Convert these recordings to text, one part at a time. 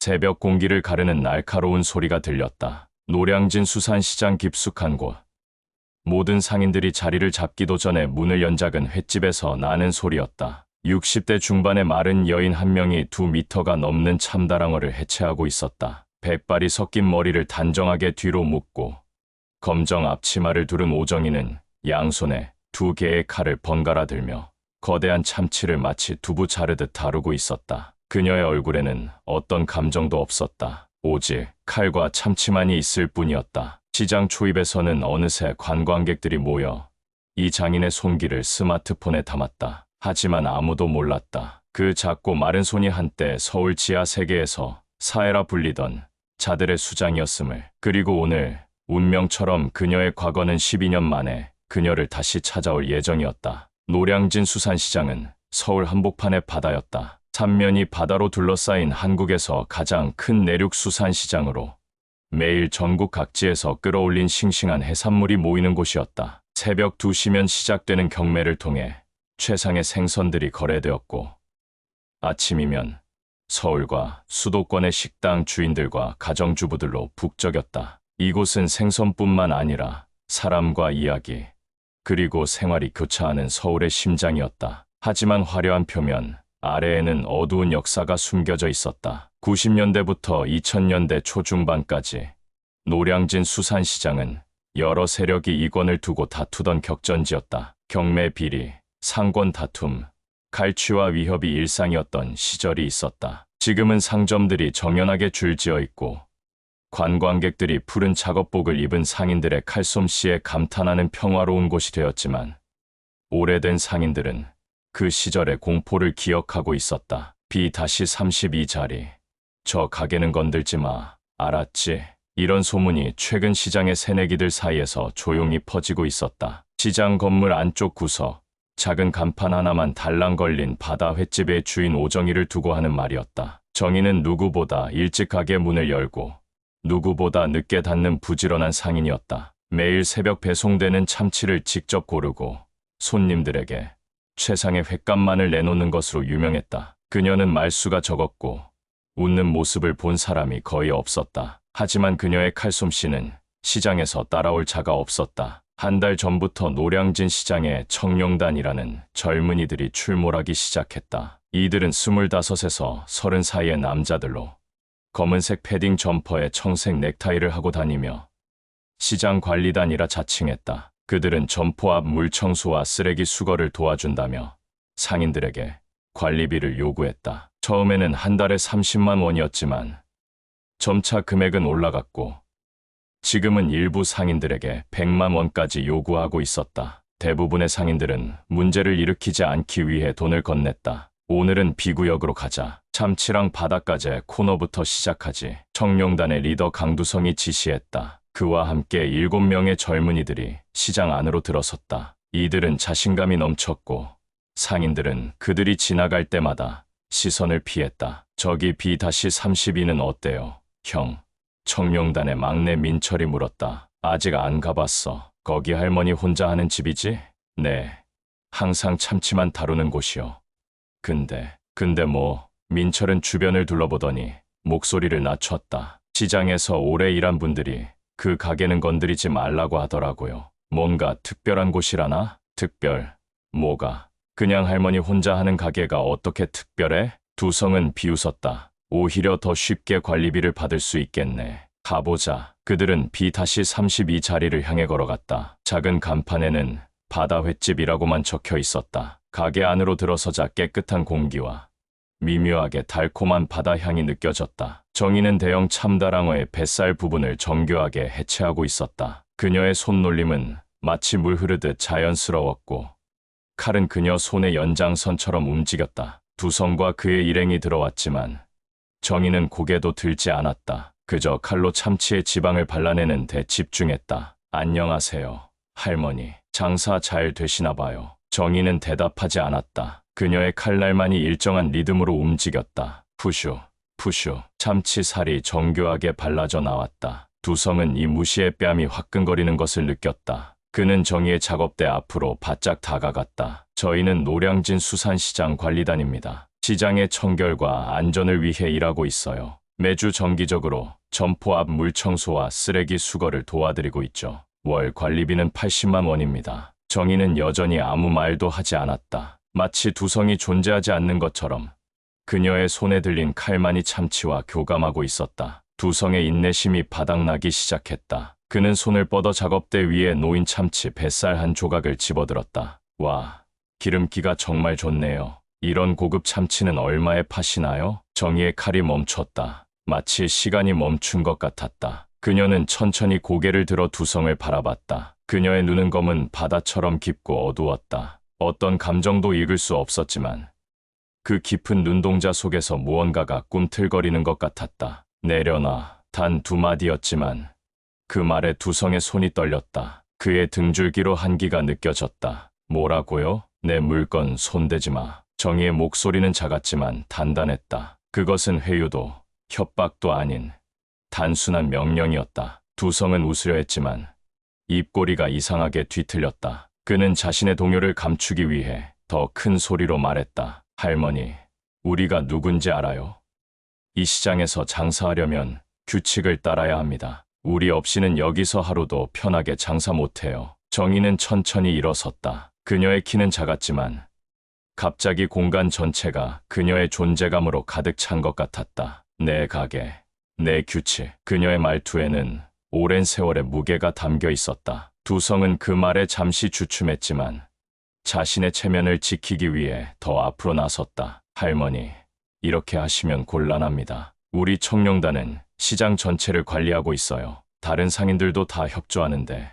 새벽 공기를 가르는 날카로운 소리가 들렸다. 노량진 수산시장 깊숙한 곳. 모든 상인들이 자리를 잡기도 전에 문을 연 작은 횟집에서 나는 소리였다. 60대 중반의 마른 여인 한 명이 2미터가 넘는 참다랑어를 해체하고 있었다. 백발이 섞인 머리를 단정하게 뒤로 묶고 검정 앞치마를 두른 오정이는 양손에 2개의 칼을 번갈아 들며 거대한 참치를 마치 두부 자르듯 다루고 있었다. 그녀의 얼굴에는 어떤 감정도 없었다. 오직 칼과 참치만이 있을 뿐이었다. 시장 초입에서는 어느새 관광객들이 모여 이 장인의 손길을 스마트폰에 담았다. 하지만 아무도 몰랐다. 그 작고 마른 손이 한때 서울 지하 세계에서 사해라 불리던 자들의 수장이었음을. 그리고 오늘 운명처럼 그녀의 과거는 12년 만에 그녀를 다시 찾아올 예정이었다. 노량진 수산시장은 서울 한복판의 바다였다. 삼면이 바다로 둘러싸인 한국에서 가장 큰 내륙 수산시장으로 매일 전국 각지에서 끌어올린 싱싱한 해산물이 모이는 곳이었다. 새벽 2시면 시작되는 경매를 통해 최상의 생선들이 거래되었고 아침이면 서울과 수도권의 식당 주인들과 가정주부들로 북적였다. 이곳은 생선뿐만 아니라 사람과 이야기, 그리고 생활이 교차하는 서울의 심장이었다. 하지만 화려한 표면 아래에는 어두운 역사가 숨겨져 있었다. 90년대부터 2000년대 초중반까지 노량진 수산시장은 여러 세력이 이권을 두고 다투던 격전지였다. 경매 비리, 상권 다툼, 갈취와 위협이 일상이었던 시절이 있었다. 지금은 상점들이 정연하게 줄지어 있고 관광객들이 푸른 작업복을 입은 상인들의 칼솜씨에 감탄하는 평화로운 곳이 되었지만 오래된 상인들은 그 시절의 공포를 기억하고 있었다. B-32자리. 저 가게는 건들지 마. 알았지? 이런 소문이 최근 시장의 새내기들 사이에서 조용히 퍼지고 있었다. 시장 건물 안쪽 구석. 작은 간판 하나만 달랑 걸린 바다 횟집의 주인 오정이를 두고 하는 말이었다. 정의는 누구보다 일찍 가게 문을 열고 누구보다 늦게 닫는 부지런한 상인이었다. 매일 새벽 배송되는 참치를 직접 고르고 손님들에게 최상의 횟감만을 내놓는 것으로 유명했다. 그녀는 말수가 적었고 웃는 모습을 본 사람이 거의 없었다. 하지만 그녀의 칼솜씨는 시장에서 따라올 자가 없었다. 한 달 전부터 노량진 시장에 청룡단이라는 젊은이들이 출몰하기 시작했다. 이들은 25에서 30 사이의 남자들로 검은색 패딩 점퍼에 청색 넥타이를 하고 다니며 시장 관리단이라 자칭했다. 그들은 점포 앞 물청소와 쓰레기 수거를 도와준다며 상인들에게 관리비를 요구했다. 처음에는 한 달에 30만 원이었지만 점차 금액은 올라갔고 지금은 일부 상인들에게 100만 원까지 요구하고 있었다. 대부분의 상인들은 문제를 일으키지 않기 위해 돈을 건넸다. 오늘은 B구역으로 가자. 참치랑 바닷가재 코너부터 시작하지. 청룡단의 리더 강두성이 지시했다. 그와 함께 7명의 젊은이들이 시장 안으로 들어섰다. 이들은 자신감이 넘쳤고 상인들은 그들이 지나갈 때마다 시선을 피했다. 저기 B-32는 어때요? 형. 청룡단의 막내 민철이 물었다. 아직 안 가봤어. 거기 할머니 혼자 하는 집이지? 네. 항상 참치만 다루는 곳이요. 근데 뭐. 민철은 주변을 둘러보더니 목소리를 낮췄다. 시장에서 오래 일한 분들이 그 가게는 건드리지 말라고 하더라고요. 뭔가 특별한 곳이라나? 특별. 뭐가? 그냥 할머니 혼자 하는 가게가 어떻게 특별해? 두성은 비웃었다. 오히려 더 쉽게 관리비를 받을 수 있겠네. 가보자. 그들은 B-32 자리를 향해 걸어갔다. 작은 간판에는 바다 횟집이라고만 적혀 있었다. 가게 안으로 들어서자 깨끗한 공기와 미묘하게 달콤한 바다 향이 느껴졌다. 정의는 대형 참다랑어의 뱃살 부분을 정교하게 해체하고 있었다. 그녀의 손놀림은 마치 물 흐르듯 자연스러웠고 칼은 그녀 손의 연장선처럼 움직였다. 두성과 그의 일행이 들어왔지만 정의는 고개도 들지 않았다. 그저 칼로 참치의 지방을 발라내는 데 집중했다. 안녕하세요, 할머니. 장사 잘 되시나 봐요. 정의는 대답하지 않았다. 그녀의 칼날만이 일정한 리듬으로 움직였다. 푸슈, 푸슈. 참치 살이 정교하게 발라져 나왔다. 두성은 이 무시의 뺨이 화끈거리는 것을 느꼈다. 그는 정의의 작업대 앞으로 바짝 다가갔다. 저희는 노량진 수산시장 관리단입니다. 시장의 청결과 안전을 위해 일하고 있어요. 매주 정기적으로 점포 앞 물청소와 쓰레기 수거를 도와드리고 있죠. 월 관리비는 80만 원입니다. 정희는 여전히 아무 말도 하지 않았다. 마치 두성이 존재하지 않는 것처럼 그녀의 손에 들린 칼만이 참치와 교감하고 있었다. 두성의 인내심이 바닥나기 시작했다. 그는 손을 뻗어 작업대 위에 놓인 참치 뱃살 한 조각을 집어들었다. 와, 기름기가 정말 좋네요. 이런 고급 참치는 얼마에 파시나요? 정희의 칼이 멈췄다. 마치 시간이 멈춘 것 같았다. 그녀는 천천히 고개를 들어 두성을 바라봤다. 그녀의 눈은 검은 바다처럼 깊고 어두웠다. 어떤 감정도 읽을 수 없었지만 그 깊은 눈동자 속에서 무언가가 꿈틀거리는 것 같았다. 내려놔. 단 두 마디였지만 그 말에 두성의 손이 떨렸다. 그의 등줄기로 한기가 느껴졌다. 뭐라고요? 내 물건 손대지 마. 정희의 목소리는 작았지만 단단했다. 그것은 회유도 협박도 아닌 단순한 명령이었다. 두성은 웃으려 했지만 입꼬리가 이상하게 뒤틀렸다. 그는 자신의 동요를 감추기 위해 더 큰 소리로 말했다. 할머니, 우리가 누군지 알아요? 이 시장에서 장사하려면 규칙을 따라야 합니다. 우리 없이는 여기서 하루도 편하게 장사 못해요. 정희는 천천히 일어섰다. 그녀의 키는 작았지만 갑자기 공간 전체가 그녀의 존재감으로 가득 찬 것 같았다. 내 가게, 내 규칙. 그녀의 말투에는 오랜 세월의 무게가 담겨 있었다. 두성은 그 말에 잠시 주춤했지만 자신의 체면을 지키기 위해 더 앞으로 나섰다. 할머니, 이렇게 하시면 곤란합니다. 우리 청룡단은 시장 전체를 관리하고 있어요. 다른 상인들도 다 협조하는데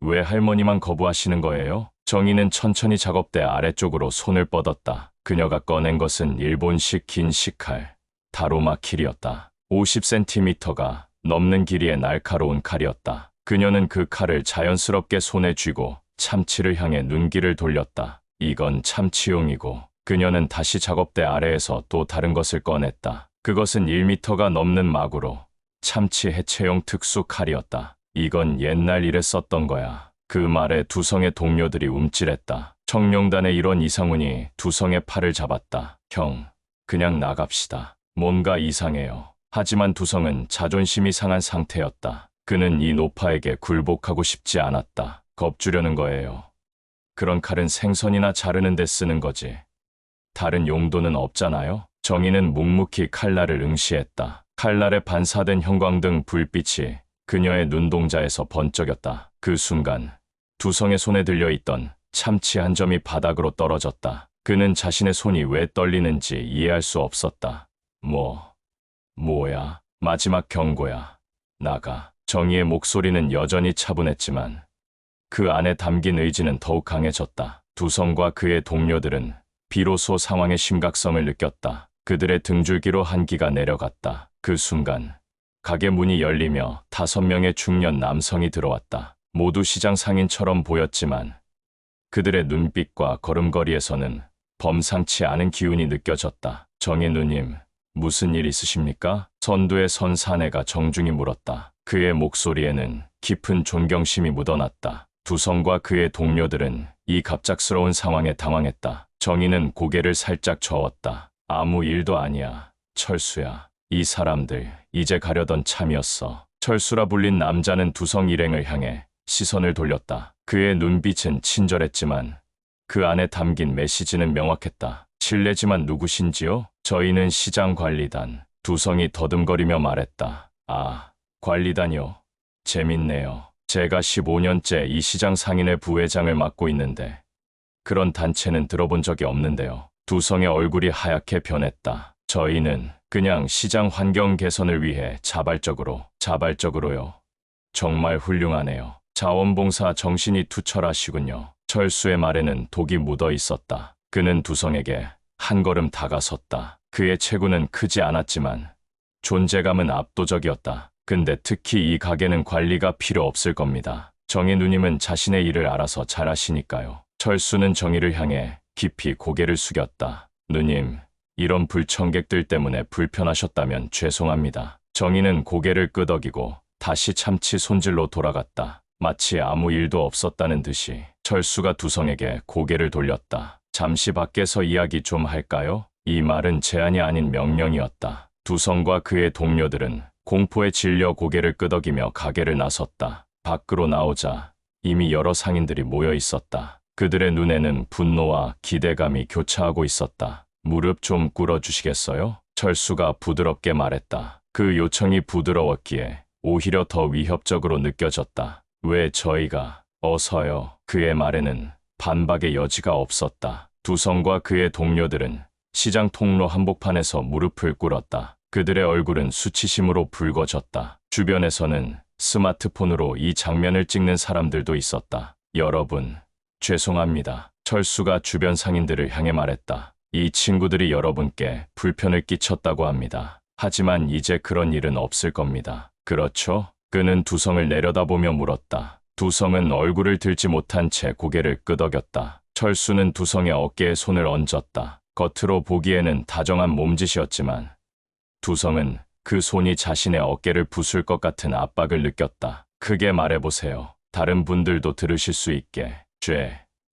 왜 할머니만 거부하시는 거예요? 정희는 천천히 작업대 아래쪽으로 손을 뻗었다. 그녀가 꺼낸 것은 일본식 긴 식칼, 다로마킬이었다. 50cm가 넘는 길이의 날카로운 칼이었다. 그녀는 그 칼을 자연스럽게 손에 쥐고 참치를 향해 눈길을 돌렸다. 이건 참치용이고. 그녀는 다시 작업대 아래에서 또 다른 것을 꺼냈다. 그것은 1m가 넘는 마구로 참치 해체용 특수 칼이었다. 이건 옛날 일에 썼던 거야. 그 말에 두성의 동료들이 움찔했다. 청룡단의 이런 이상훈이 두성의 팔을 잡았다. 형, 그냥 나갑시다. 뭔가 이상해요. 하지만 두성은 자존심이 상한 상태였다. 그는 이 노파에게 굴복하고 싶지 않았다. 겁주려는 거예요. 그런 칼은 생선이나 자르는 데 쓰는 거지. 다른 용도는 없잖아요. 정희는 묵묵히 칼날을 응시했다. 칼날에 반사된 형광등 불빛이 그녀의 눈동자에서 번쩍였다. 그 순간 두성의 손에 들려있던 참치 한 점이 바닥으로 떨어졌다. 그는 자신의 손이 왜 떨리는지 이해할 수 없었다. 뭐야? 마지막 경고야. 나가. 정희의 목소리는 여전히 차분했지만 그 안에 담긴 의지는 더욱 강해졌다. 두성과 그의 동료들은 비로소 상황의 심각성을 느꼈다. 그들의 등줄기로 한기가 내려갔다. 그 순간 가게 문이 열리며 5명의 중년 남성이 들어왔다. 모두 시장 상인처럼 보였지만 그들의 눈빛과 걸음걸이에서는 범상치 않은 기운이 느껴졌다. 정희 누님, 무슨 일 있으십니까? 선두에 선 사내가 정중히 물었다. 그의 목소리에는 깊은 존경심이 묻어났다. 두성과 그의 동료들은 이 갑작스러운 상황에 당황했다. 정희는 고개를 살짝 저었다. 아무 일도 아니야. 철수야. 이 사람들 이제 가려던 참이었어. 철수라 불린 남자는 두성 일행을 향해 시선을 돌렸다. 그의 눈빛은 친절했지만 그 안에 담긴 메시지는 명확했다. 실례지만 누구신지요? 저희는 시장관리단. 두성이 더듬거리며 말했다. 아, 관리단이요. 재밌네요. 제가 15년째 이 시장 상인회 부회장을 맡고 있는데 그런 단체는 들어본 적이 없는데요. 두성의 얼굴이 하얗게 변했다. 저희는 그냥 시장 환경 개선을 위해 자발적으로요. 정말 훌륭하네요. 자원봉사 정신이 투철하시군요. 철수의 말에는 독이 묻어 있었다. 그는 두성에게 한 걸음 다가섰다. 그의 체구는 크지 않았지만 존재감은 압도적이었다. 근데 특히 이 가게는 관리가 필요 없을 겁니다. 정희 누님은 자신의 일을 알아서 잘하시니까요. 철수는 정희를 향해 깊이 고개를 숙였다. 누님, 이런 불청객들 때문에 불편하셨다면 죄송합니다. 정희는 고개를 끄덕이고 다시 참치 손질로 돌아갔다. 마치 아무 일도 없었다는 듯이. 철수가 두성에게 고개를 돌렸다. 잠시 밖에서 이야기 좀 할까요? 이 말은 제안이 아닌 명령이었다. 두성과 그의 동료들은 공포에 질려 고개를 끄덕이며 가게를 나섰다. 밖으로 나오자 이미 여러 상인들이 모여 있었다. 그들의 눈에는 분노와 기대감이 교차하고 있었다. 무릎 좀 꿇어주시겠어요? 철수가 부드럽게 말했다. 그 요청이 부드러웠기에 오히려 더 위협적으로 느껴졌다. 왜 저희가? 어서요. 그의 말에는 반박의 여지가 없었다. 두성과 그의 동료들은 시장 통로 한복판에서 무릎을 꿇었다. 그들의 얼굴은 수치심으로 붉어졌다. 주변에서는 스마트폰으로 이 장면을 찍는 사람들도 있었다. 여러분, 죄송합니다. 철수가 주변 상인들을 향해 말했다. 이 친구들이 여러분께 불편을 끼쳤다고 합니다. 하지만 이제 그런 일은 없을 겁니다. 그렇죠? 그는 두성을 내려다보며 물었다. 두성은 얼굴을 들지 못한 채 고개를 끄덕였다. 철수는 두성의 어깨에 손을 얹었다. 겉으로 보기에는 다정한 몸짓이었지만 두성은 그 손이 자신의 어깨를 부술 것 같은 압박을 느꼈다. 크게 말해보세요. 다른 분들도 들으실 수 있게.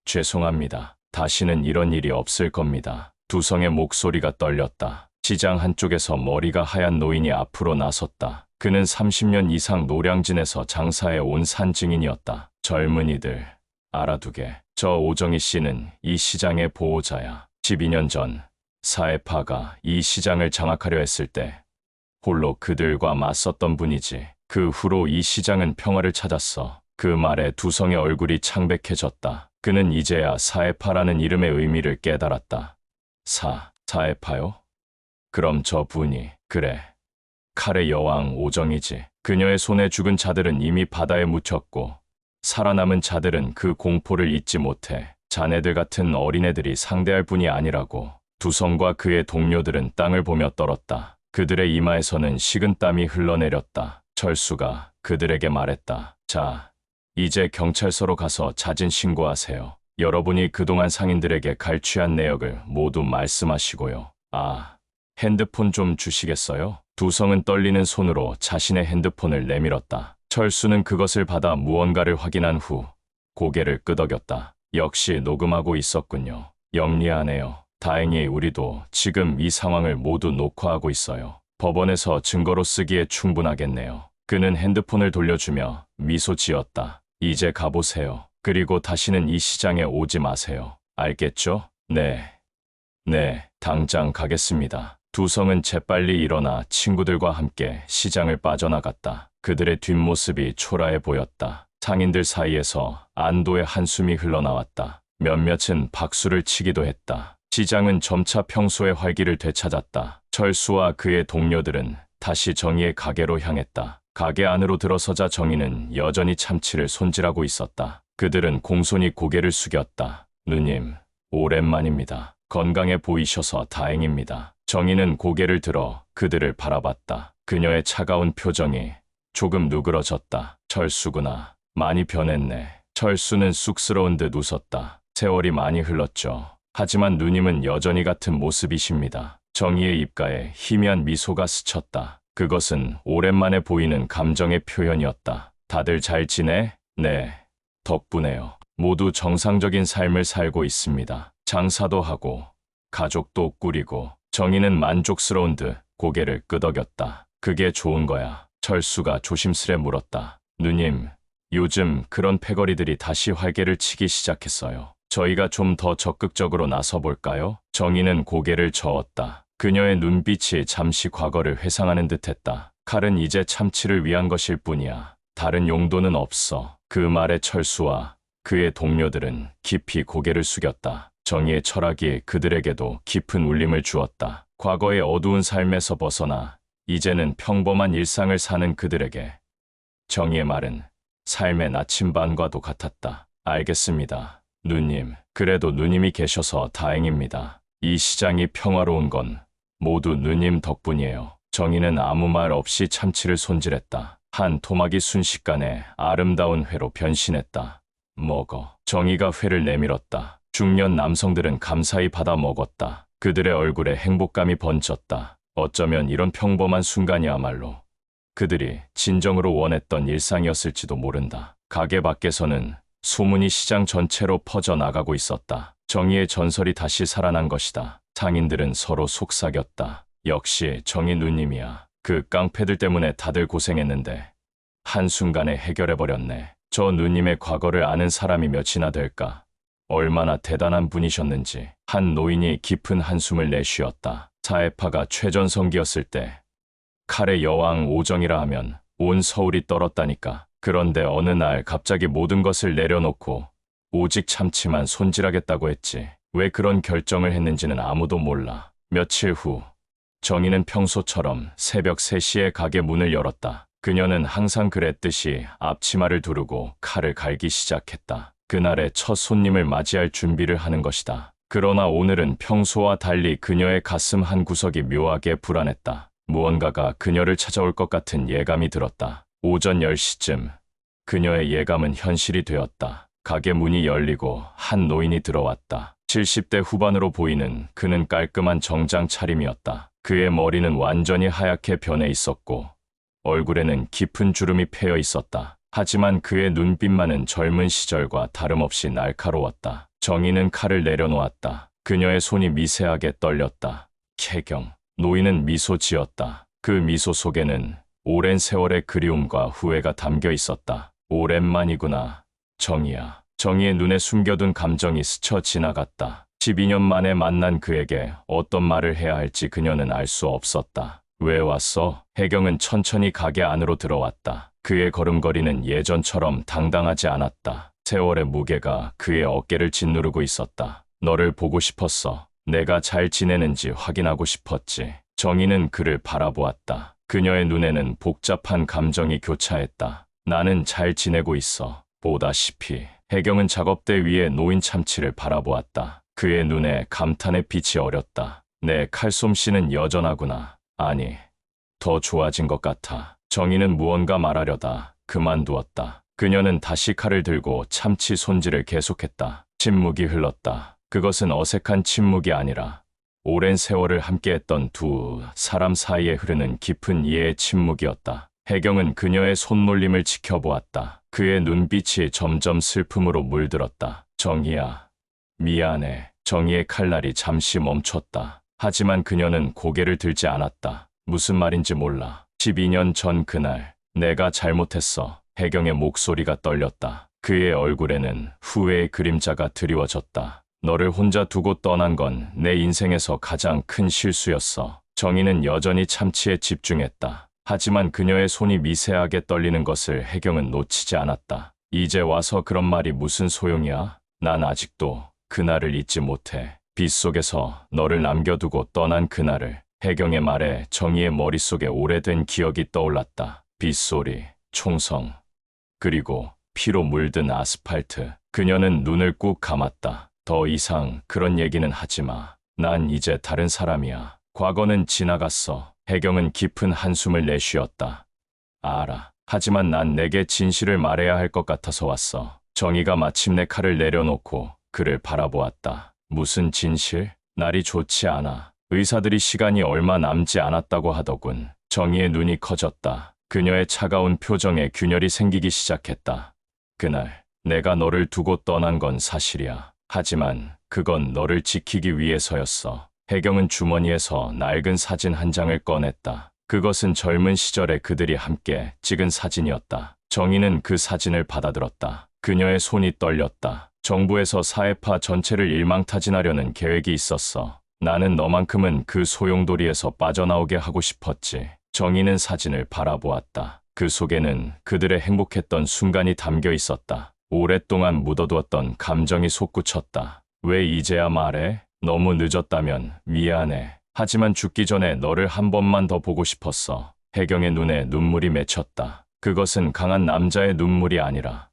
죄송합니다. 다시는 이런 일이 없을 겁니다. 두성의 목소리가 떨렸다. 시장 한쪽에서 머리가 하얀 노인이 앞으로 나섰다. 그는 30년 이상 노량진에서 장사해 온 산증인이었다. 젊은이들, 알아두게. 저 오정희 씨는 이 시장의 보호자야. 12년 전 사해파가 이 시장을 장악하려 했을 때 홀로 그들과 맞섰던 분이지. 그 후로 이 시장은 평화를 찾았어. 그 말에 두성의 얼굴이 창백해졌다. 그는 이제야 사해파라는 이름의 의미를 깨달았다. 사해파요? 그럼 저 분이, 그래. 칼의 여왕 오정이지. 그녀의 손에 죽은 자들은 이미 바다에 묻혔고 살아남은 자들은 그 공포를 잊지 못해. 자네들 같은 어린애들이 상대할 분이 아니라고. 두성과 그의 동료들은 땅을 보며 떨었다. 그들의 이마에서는 식은땀이 흘러내렸다. 철수가 그들에게 말했다. 자, 이제 경찰서로 가서 자진 신고하세요. 여러분이 그동안 상인들에게 갈취한 내역을 모두 말씀하시고요. 핸드폰 좀 주시겠어요? 두성은 떨리는 손으로 자신의 핸드폰을 내밀었다. 철수는 그것을 받아 무언가를 확인한 후 고개를 끄덕였다. 역시 녹음하고 있었군요. 영리하네요. 다행히 우리도 지금 이 상황을 모두 녹화하고 있어요. 법원에서 증거로 쓰기에 충분하겠네요. 그는 핸드폰을 돌려주며 미소 지었다. 이제 가보세요. 그리고 다시는 이 시장에 오지 마세요. 알겠죠? 네, 당장 가겠습니다. 두성은 재빨리 일어나 친구들과 함께 시장을 빠져나갔다. 그들의 뒷모습이 초라해 보였다. 상인들 사이에서 안도의 한숨이 흘러나왔다. 몇몇은 박수를 치기도 했다. 시장은 점차 평소의 활기를 되찾았다. 철수와 그의 동료들은 다시 정의의 가게로 향했다. 가게 안으로 들어서자 정의는 여전히 참치를 손질하고 있었다. 그들은 공손히 고개를 숙였다. 누님, 오랜만입니다. 건강해 보이셔서 다행입니다. 정의는 고개를 들어 그들을 바라봤다. 그녀의 차가운 표정이 조금 누그러졌다. 철수구나. 많이 변했네. 철수는 쑥스러운 듯 웃었다. 세월이 많이 흘렀죠. 하지만 누님은 여전히 같은 모습이십니다. 정의의 입가에 희미한 미소가 스쳤다. 그것은 오랜만에 보이는 감정의 표현이었다. 다들 잘 지내? 네, 덕분에요. 모두 정상적인 삶을 살고 있습니다. 장사도 하고 가족도 꾸리고. 정의는 만족스러운 듯 고개를 끄덕였다. 그게 좋은 거야. 철수가 조심스레 물었다. 누님, 요즘 그런 패거리들이 다시 활개를 치기 시작했어요. 저희가 좀 더 적극적으로 나서볼까요? 정의는 고개를 저었다. 그녀의 눈빛이 잠시 과거를 회상하는 듯했다. 칼은 이제 참치를 위한 것일 뿐이야. 다른 용도는 없어. 그 말에 철수와 그의 동료들은 깊이 고개를 숙였다. 정의의 철학이 그들에게도 깊은 울림을 주었다. 과거의 어두운 삶에서 벗어나 이제는 평범한 일상을 사는 그들에게 정의의 말은 삶의 나침반과도 같았다. 알겠습니다. 누님, 그래도 누님이 계셔서 다행입니다. 이 시장이 평화로운 건 모두 누님 덕분이에요. 정의는 아무 말 없이 참치를 손질했다. 한 토막이 순식간에 아름다운 회로 변신했다. 먹어. 정의가 회를 내밀었다. 중년 남성들은 감사히 받아 먹었다. 그들의 얼굴에 행복감이 번졌다. 어쩌면 이런 평범한 순간이야말로 그들이 진정으로 원했던 일상이었을지도 모른다. 가게 밖에서는 소문이 시장 전체로 퍼져나가고 있었다. 정의의 전설이 다시 살아난 것이다. 상인들은 서로 속삭였다. 역시 정희 누님이야. 그 깡패들 때문에 다들 고생했는데 한순간에 해결해버렸네. 저 누님의 과거를 아는 사람이 몇이나 될까? 얼마나 대단한 분이셨는지. 한 노인이 깊은 한숨을 내쉬었다. 사해파가 최전성기였을 때 칼의 여왕 오정이라 하면 온 서울이 떨었다니까. 그런데 어느 날 갑자기 모든 것을 내려놓고 오직 참치만 손질하겠다고 했지. 왜 그런 결정을 했는지는 아무도 몰라. 며칠 후 정희는 평소처럼 새벽 3시에 가게 문을 열었다. 그녀는 항상 그랬듯이 앞치마를 두르고 칼을 갈기 시작했다. 그날의 첫 손님을 맞이할 준비를 하는 것이다. 그러나 오늘은 평소와 달리 그녀의 가슴 한 구석이 묘하게 불안했다. 무언가가 그녀를 찾아올 것 같은 예감이 들었다. 오전 10시쯤 그녀의 예감은 현실이 되었다. 가게 문이 열리고 한 노인이 들어왔다. 70대 후반으로 보이는 그는 깔끔한 정장 차림이었다. 그의 머리는 완전히 하얗게 변해 있었고 얼굴에는 깊은 주름이 패여 있었다. 하지만 그의 눈빛만은 젊은 시절과 다름없이 날카로웠다. 정희는 칼을 내려놓았다. 그녀의 손이 미세하게 떨렸다. 쾌경. 노인은 미소 지었다. 그 미소 속에는 오랜 세월의 그리움과 후회가 담겨 있었다. 오랜만이구나, 정희야. 정희의 눈에 숨겨둔 감정이 스쳐 지나갔다. 12년 만에 만난 그에게 어떤 말을 해야 할지 그녀는 알 수 없었다. 왜 왔어? 혜경은 천천히 가게 안으로 들어왔다. 그의 걸음걸이는 예전처럼 당당하지 않았다. 세월의 무게가 그의 어깨를 짓누르고 있었다. 너를 보고 싶었어. 내가 잘 지내는지 확인하고 싶었지. 정희는 그를 바라보았다. 그녀의 눈에는 복잡한 감정이 교차했다. 나는 잘 지내고 있어. 보다시피. 혜경은 작업대 위에 놓인 참치를 바라보았다. 그의 눈에 감탄의 빛이 어렸다. 내 칼솜씨는 여전하구나. 아니, 더 좋아진 것 같아. 정희는 무언가 말하려다 그만두었다. 그녀는 다시 칼을 들고 참치 손질을 계속했다. 침묵이 흘렀다. 그것은 어색한 침묵이 아니라 오랜 세월을 함께했던 두 사람 사이에 흐르는 깊은 이해의 침묵이었다. 혜경은 그녀의 손놀림을 지켜보았다. 그의 눈빛이 점점 슬픔으로 물들었다. 정희야, 미안해. 정희의 칼날이 잠시 멈췄다. 하지만 그녀는 고개를 들지 않았다. 무슨 말인지 몰라. 12년 전 그날, 내가 잘못했어. 혜경의 목소리가 떨렸다. 그의 얼굴에는 후회의 그림자가 드리워졌다. 너를 혼자 두고 떠난 건 내 인생에서 가장 큰 실수였어. 정희는 여전히 참치에 집중했다. 하지만 그녀의 손이 미세하게 떨리는 것을 혜경은 놓치지 않았다. 이제 와서 그런 말이 무슨 소용이야? 난 아직도 그날을 잊지 못해. 빗속에서 너를 남겨두고 떠난 그날을. 혜경의 말에 정희의 머릿속에 오래된 기억이 떠올랐다. 빗소리, 총성, 그리고 피로 물든 아스팔트. 그녀는 눈을 꾹 감았다. 더 이상 그런 얘기는 하지 마. 난 이제 다른 사람이야. 과거는 지나갔어. 혜경은 깊은 한숨을 내쉬었다. 알아. 하지만 난 내게 진실을 말해야 할 것 같아서 왔어. 정희가 마침내 칼을 내려놓고 그를 바라보았다. 무슨 진실? 날이 좋지 않아. 의사들이 시간이 얼마 남지 않았다고 하더군. 정희의 눈이 커졌다. 그녀의 차가운 표정에 균열이 생기기 시작했다. 그날 내가 너를 두고 떠난 건 사실이야. 하지만 그건 너를 지키기 위해서였어. 혜경은 주머니에서 낡은 사진 한 장을 꺼냈다. 그것은 젊은 시절에 그들이 함께 찍은 사진이었다. 정희는 그 사진을 받아들었다. 그녀의 손이 떨렸다. 정부에서 사해파 전체를 일망타진하려는 계획이 있었어. 나는 너만큼은 그 소용돌이에서 빠져나오게 하고 싶었지. 정희는 사진을 바라보았다. 그 속에는 그들의 행복했던 순간이 담겨 있었다. 오랫동안 묻어두었던 감정이 솟구쳤다. 왜 이제야 말해? 너무 늦었다면 미안해. 하지만 죽기 전에 너를 한 번만 더 보고 싶었어. 혜경의 눈에 눈물이 맺혔다. 그것은 강한 남자의 눈물이 아니라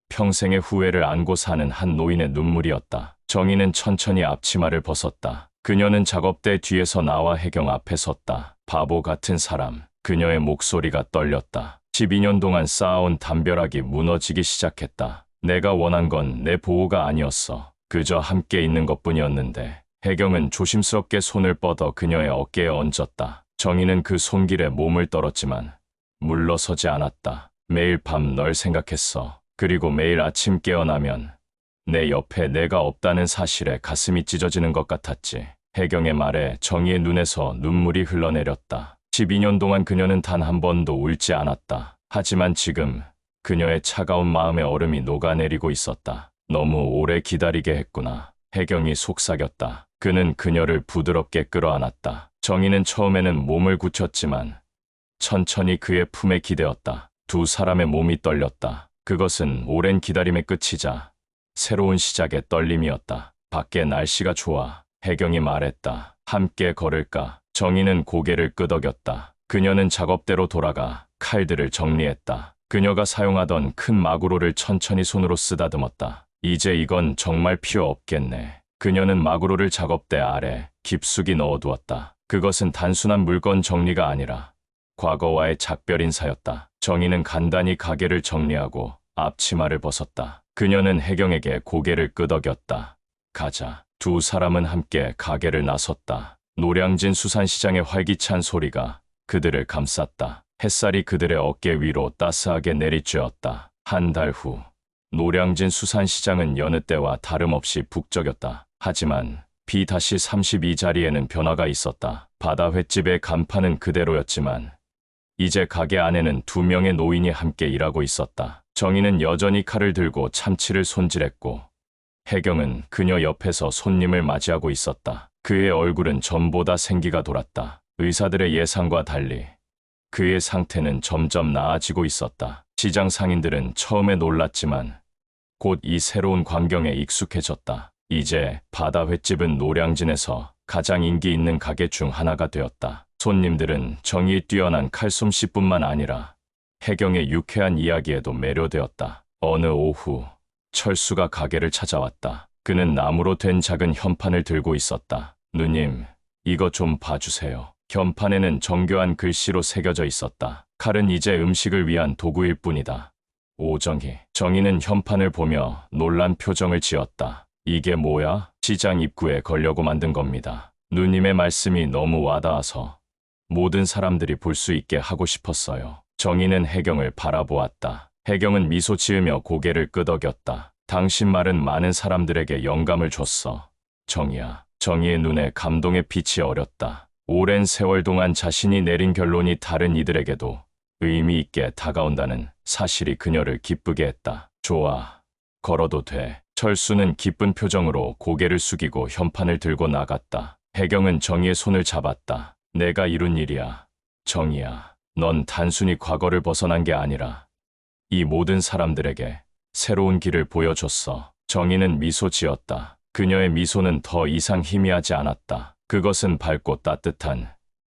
평생의 후회를 안고 사는 한 노인의 눈물이었다. 정희는 천천히 앞치마를 벗었다. 그녀는 작업대 뒤에서 나와 혜경 앞에 섰다. 바보 같은 사람. 그녀의 목소리가 떨렸다. 12년 동안 쌓아온 담벼락이 무너지기 시작했다. 내가 원한 건 내 보호가 아니었어. 그저 함께 있는 것뿐이었는데. 혜경은 조심스럽게 손을 뻗어 그녀의 어깨에 얹었다. 정희는 그 손길에 몸을 떨었지만 물러서지 않았다. 매일 밤 널 생각했어. 그리고 매일 아침 깨어나면 내 옆에 내가 없다는 사실에 가슴이 찢어지는 것 같았지. 혜경의 말에 정희의 눈에서 눈물이 흘러내렸다. 12년 동안 그녀는 단 한 번도 울지 않았다. 하지만 지금 그녀의 차가운 마음에 얼음이 녹아내리고 있었다. 너무 오래 기다리게 했구나. 혜경이 속삭였다. 그는 그녀를 부드럽게 끌어안았다. 정희는 처음에는 몸을 굳혔지만 천천히 그의 품에 기대었다. 두 사람의 몸이 떨렸다. 그것은 오랜 기다림의 끝이자 새로운 시작의 떨림이었다. 밖에 날씨가 좋아. 혜경이 말했다. 함께 걸을까? 정희는 고개를 끄덕였다. 그녀는 작업대로 돌아가 칼들을 정리했다. 그녀가 사용하던 큰 마구로를 천천히 손으로 쓰다듬었다. 이제 이건 정말 필요 없겠네. 그녀는 마구로를 작업대 아래 깊숙이 넣어두었다. 그것은 단순한 물건 정리가 아니라 과거와의 작별 인사였다. 정희는 간단히 가게를 정리하고 앞치마를 벗었다. 그녀는 혜경에게 고개를 끄덕였다. 가자. 두 사람은 함께 가게를 나섰다. 노량진 수산시장의 활기찬 소리가 그들을 감쌌다. 햇살이 그들의 어깨 위로 따스하게 내리쬐었다. 한 달 후, 노량진 수산시장은 여느 때와 다름없이 북적였다. 하지만 B-32자리에는 변화가 있었다. 바다 횟집의 간판은 그대로였지만 이제 가게 안에는 두 명의 노인이 함께 일하고 있었다. 정희는 여전히 칼을 들고 참치를 손질했고 혜경은 그녀 옆에서 손님을 맞이하고 있었다. 그의 얼굴은 전보다 생기가 돌았다. 의사들의 예상과 달리 그의 상태는 점점 나아지고 있었다. 시장 상인들은 처음에 놀랐지만 곧 이 새로운 광경에 익숙해졌다. 이제 바다 횟집은 노량진에서 가장 인기 있는 가게 중 하나가 되었다. 손님들은 정의의 뛰어난 칼솜씨뿐만 아니라 혜경의 유쾌한 이야기에도 매료되었다. 어느 오후 철수가 가게를 찾아왔다. 그는 나무로 된 작은 현판을 들고 있었다. 누님, 이거 좀 봐주세요. 현판에는 정교한 글씨로 새겨져 있었다. 칼은 이제 음식을 위한 도구일 뿐이다. 오정희. 정희는 현판을 보며 놀란 표정을 지었다. 이게 뭐야? 시장 입구에 걸려고 만든 겁니다. 누님의 말씀이 너무 와닿아서 모든 사람들이 볼 수 있게 하고 싶었어요. 정희는 혜경을 바라보았다. 혜경은 미소 지으며 고개를 끄덕였다. 당신 말은 많은 사람들에게 영감을 줬어. 정희야. 정희의 눈에 감동의 빛이 어렸다. 오랜 세월 동안 자신이 내린 결론이 다른 이들에게도 의미 있게 다가온다는 사실이 그녀를 기쁘게 했다. 좋아. 걸어도 돼. 철수는 기쁜 표정으로 고개를 숙이고 현판을 들고 나갔다. 혜경은 정희의 손을 잡았다. 내가 이룬 일이야. 정희야. 넌 단순히 과거를 벗어난 게 아니라 이 모든 사람들에게 새로운 길을 보여줬어. 정희는 미소 지었다. 그녀의 미소는 더 이상 희미하지 않았다. 그것은 밝고 따뜻한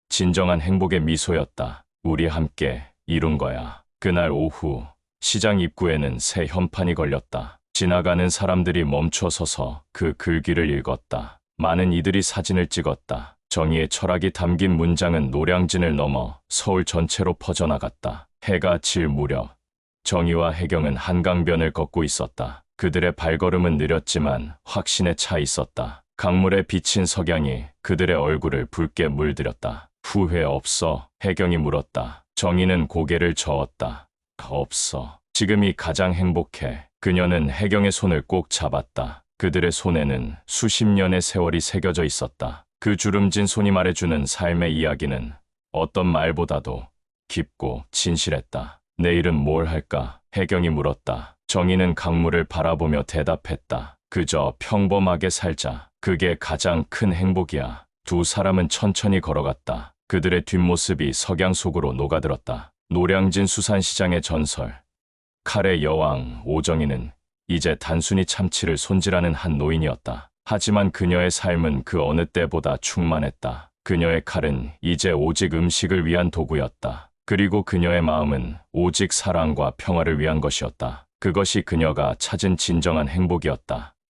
진정한 행복의 미소였다. 우리 함께 이룬 거야. 그날 오후 시장 입구에는 새 현판이 걸렸다. 지나가는 사람들이 멈춰서서 그 글귀를 읽었다. 많은 이들이 사진을 찍었다. 정의의 철학이 담긴 문장은 노량진을 넘어 서울 전체로 퍼져나갔다. 해가 질 무렵 정의와 혜경은 한강변을 걷고 있었다. 그들의 발걸음은 느렸지만 확신에 차 있었다. 강물에 비친 석양이 그들의 얼굴을 붉게 물들였다. 후회 없어? 혜경이 물었다. 정의는 고개를 저었다. 없어. 지금이 가장 행복해. 그녀는 혜경의 손을 꼭 잡았다. 그들의 손에는 수십 년의 세월이 새겨져 있었다. 그 주름진 손이 말해주는 삶의 이야기는 어떤 말보다도 깊고 진실했다. 내일은 뭘 할까? 혜경이 물었다. 정희는 강물을 바라보며 대답했다. 그저 평범하게 살자. 그게 가장 큰 행복이야. 두 사람은 천천히 걸어갔다. 그들의 뒷모습이 석양 속으로 녹아들었다. 노량진 수산시장의 전설. 칼의 여왕 오정희는 이제 단순히 참치를 손질하는 한 노인이었다. 하지만 그녀의 삶은 그 어느 때보다 충만했다. 그녀의 칼은 이제 오직 음식을 위한 도구였다. 그리고 그녀의 마음은 오직 사랑과 평화를 위한 것이었다. 그것이 그녀가 찾은 진정한 행복이었다.